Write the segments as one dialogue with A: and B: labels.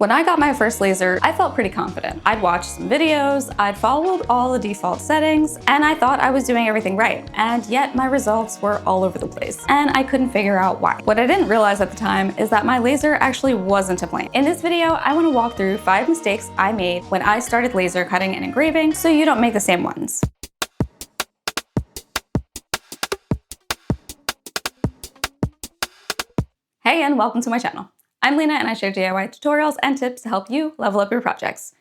A: When I got my first laser, I felt pretty confident. I'd watched some videos, I'd followed all the default settings, and I thought I was doing everything right. And yet my results were all over the place, and I couldn't figure out why. What I didn't realize at the time is that my laser actually wasn't to blame. In this video, I want to walk through 5 mistakes I made when I started laser cutting and engraving so you don't make the same ones. Hey, and welcome to my channel. I'm Lena and I share DIY tutorials and tips to help you level up your projects.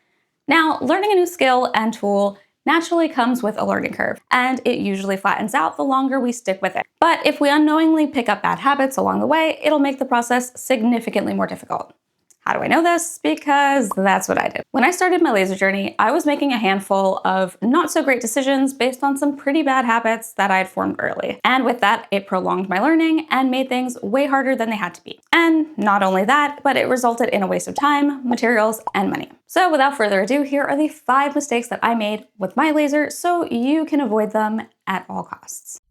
A: Now, learning a new skill and tool naturally comes with a learning curve, and it usually flattens out the longer we stick with it. But if we unknowingly pick up bad habits along the way, it'll make the process significantly more difficult. How do I know this? Because that's what I did. When I started my laser journey, I was making a handful of not so great decisions based on some pretty bad habits that I had formed early. And with that, it prolonged my learning and made things way harder than they had to be. And not only that, but it resulted in a waste of time, materials, and money. So without further ado, here are the 5 mistakes that I made with my laser so you can avoid them at all costs.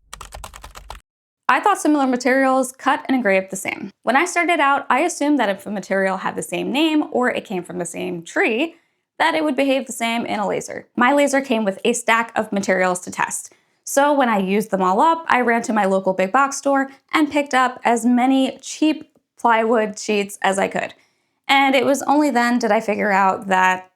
A: I thought similar materials cut and engraved the same. When I started out, I assumed that if a material had the same name or it came from the same tree, that it would behave the same in a laser. My laser came with a stack of materials to test. So when I used them all up, I ran to my local big box store and picked up as many cheap plywood sheets as I could. And it was only then did I figure out that,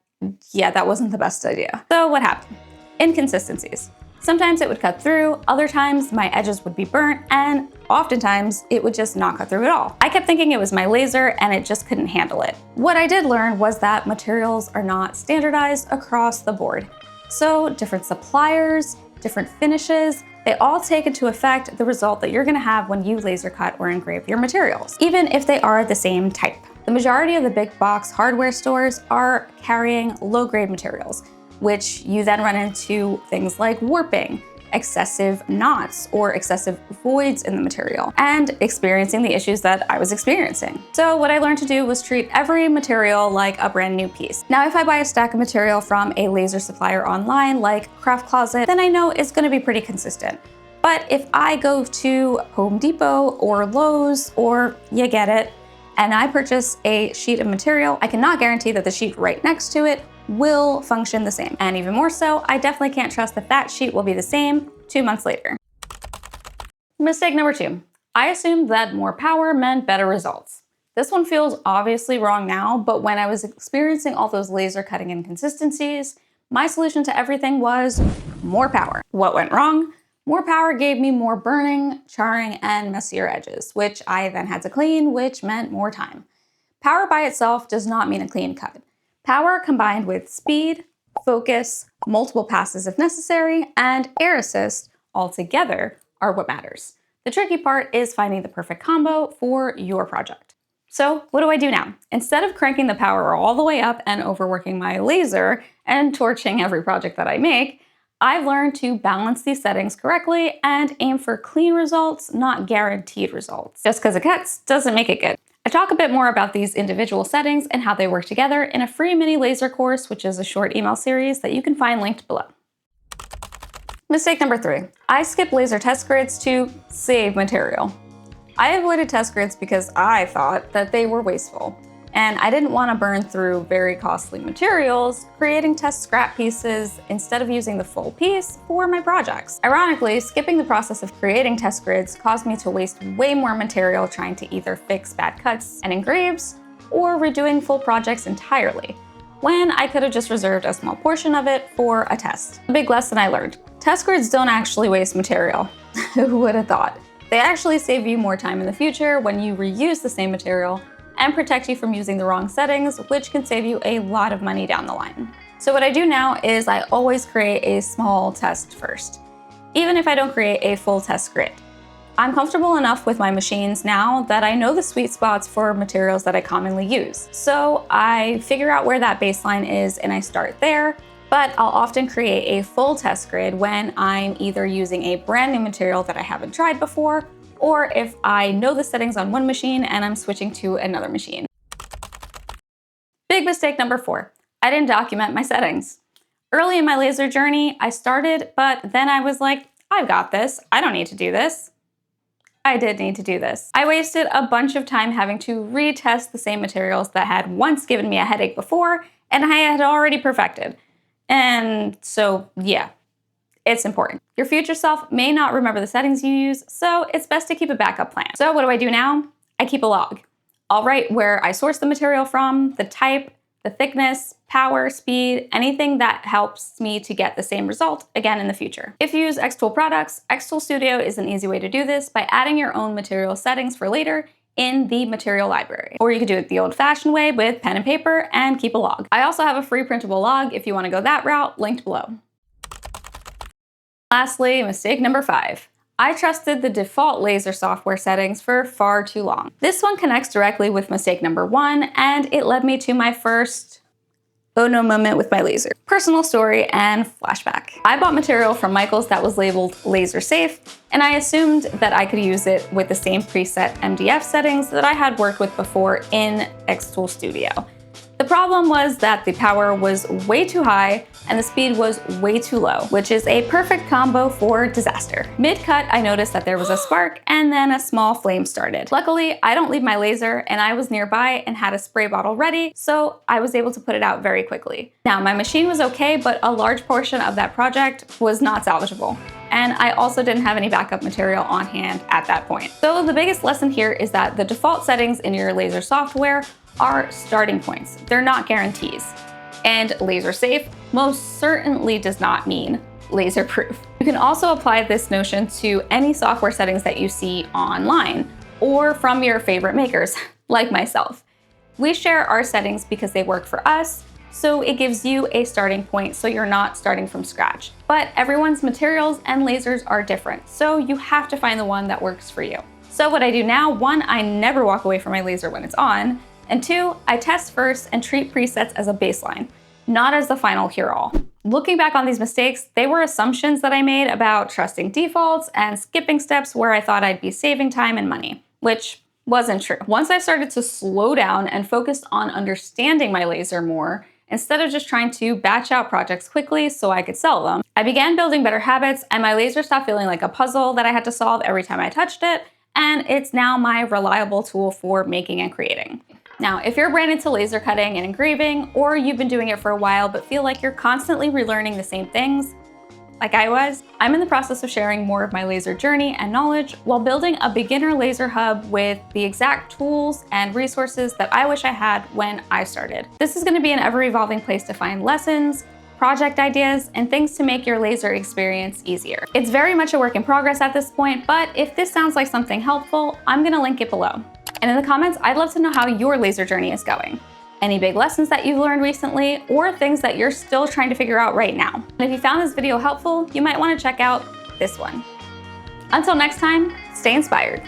A: that wasn't the best idea. So what happened? Inconsistencies. Sometimes it would cut through, other times my edges would be burnt, and oftentimes it would just not cut through at all. I kept thinking it was my laser and it just couldn't handle it. What I did learn was that materials are not standardized across the board. So different suppliers, different finishes, they all take into effect the result that you're gonna have when you laser cut or engrave your materials, even if they are the same type. The majority of the big box hardware stores are carrying low-grade materials, which you then run into things like warping, excessive knots, or excessive voids in the material, and experiencing the issues that I was experiencing. So what I learned to do was treat every material like a brand new piece. Now, if I buy a stack of material from a laser supplier online like Craft Closet, then I know it's gonna be pretty consistent. But if I go to Home Depot or Lowe's, or you get it, and I purchase a sheet of material, I cannot guarantee that the sheet right next to it will function the same. And even more so, I definitely can't trust that that sheet will be the same 2 months later. Mistake number 2. I assumed that more power meant better results. This one feels obviously wrong now, but when I was experiencing all those laser cutting inconsistencies, my solution to everything was more power. What went wrong? More power gave me more burning, charring, and messier edges, which I then had to clean, which meant more time. Power by itself does not mean a clean cut. Power combined with speed, focus, multiple passes if necessary, and air assist all together are what matters. The tricky part is finding the perfect combo for your project. So what do I do now? Instead of cranking the power all the way up and overworking my laser and torching every project that I make, I've learned to balance these settings correctly and aim for clean results, not guaranteed results. Just because it cuts doesn't make it good. I talk a bit more about these individual settings and how they work together in a free mini laser course, which is a short email series that you can find linked below. Mistake number 3. I skipped laser test grids to save material. I avoided test grids because I thought that they were wasteful, and I didn't want to burn through very costly materials, creating test scrap pieces instead of using the full piece for my projects. Ironically, skipping the process of creating test grids caused me to waste way more material trying to either fix bad cuts and engraves or redoing full projects entirely, when I could have just reserved a small portion of it for a test. A big lesson I learned. Test grids don't actually waste material. Who would have thought? They actually save you more time in the future when you reuse the same material and protect you from using the wrong settings, which can save you a lot of money down the line. So what I do now is I always create a small test first, even if I don't create a full test grid. I'm comfortable enough with my machines now that I know the sweet spots for materials that I commonly use. So I figure out where that baseline is and I start there, but I'll often create a full test grid when I'm either using a brand new material that I haven't tried before, or if I know the settings on one machine and I'm switching to another machine. Big mistake number 4. I didn't document my settings. Early in my laser journey, I started, but then I was like, I've got this. I don't need to do this. I did need to do this. I wasted a bunch of time having to retest the same materials that had once given me a headache before and I had already perfected. And so, yeah, it's important. Your future self may not remember the settings you use, so it's best to keep a backup plan. So what do I do now? I keep a log. I'll write where I source the material from, the type, the thickness, power, speed, anything that helps me to get the same result again in the future. If you use xtool products, xtool Studio is an easy way to do this by adding your own material settings for later in the material library. Or you could do it the old-fashioned way with pen and paper and keep a log. I also have a free printable log if you want to go that route, linked below. Lastly, mistake number 5. I trusted the default laser software settings for far too long. This one connects directly with mistake number 1, and it led me to my first oh no moment with my laser. Personal story and flashback. I bought material from Michaels that was labeled laser safe, and I assumed that I could use it with the same preset MDF settings that I had worked with before in xtool Studio. The problem was that the power was way too high and the speed was way too low, which is a perfect combo for disaster. Mid-cut, I noticed that there was a spark and then a small flame started. Luckily, I don't leave my laser and I was nearby and had a spray bottle ready, so I was able to put it out very quickly. Now, my machine was okay, but a large portion of that project was not salvageable. And I also didn't have any backup material on hand at that point. So the biggest lesson here is that the default settings in your laser software are starting points. They're not guarantees. And laser safe most certainly does not mean laser proof. You can also apply this notion to any software settings that you see online or from your favorite makers, like myself. We share our settings because they work for us, so it gives you a starting point so you're not starting from scratch. But everyone's materials and lasers are different, so you have to find the one that works for you. So what I do now, 1, I never walk away from my laser when it's on, and 2, I test first and treat presets as a baseline, not as the final cure-all. Looking back on these mistakes, they were assumptions that I made about trusting defaults and skipping steps where I thought I'd be saving time and money, which wasn't true. Once I started to slow down and focused on understanding my laser more, instead of just trying to batch out projects quickly so I could sell them, I began building better habits and my laser stopped feeling like a puzzle that I had to solve every time I touched it, and it's now my reliable tool for making and creating. Now, if you're brand into laser cutting and engraving, or you've been doing it for a while but feel like you're constantly relearning the same things, like I was, I'm in the process of sharing more of my laser journey and knowledge while building a beginner laser hub with the exact tools and resources that I wish I had when I started. This is going to be an ever-evolving place to find lessons, project ideas, and things to make your laser experience easier. It's very much a work in progress at this point, but if this sounds like something helpful, I'm going to link it below. And in the comments, I'd love to know how your laser journey is going. Any big lessons that you've learned recently, or things that you're still trying to figure out right now. And if you found this video helpful, you might want to check out this one. Until next time, stay inspired.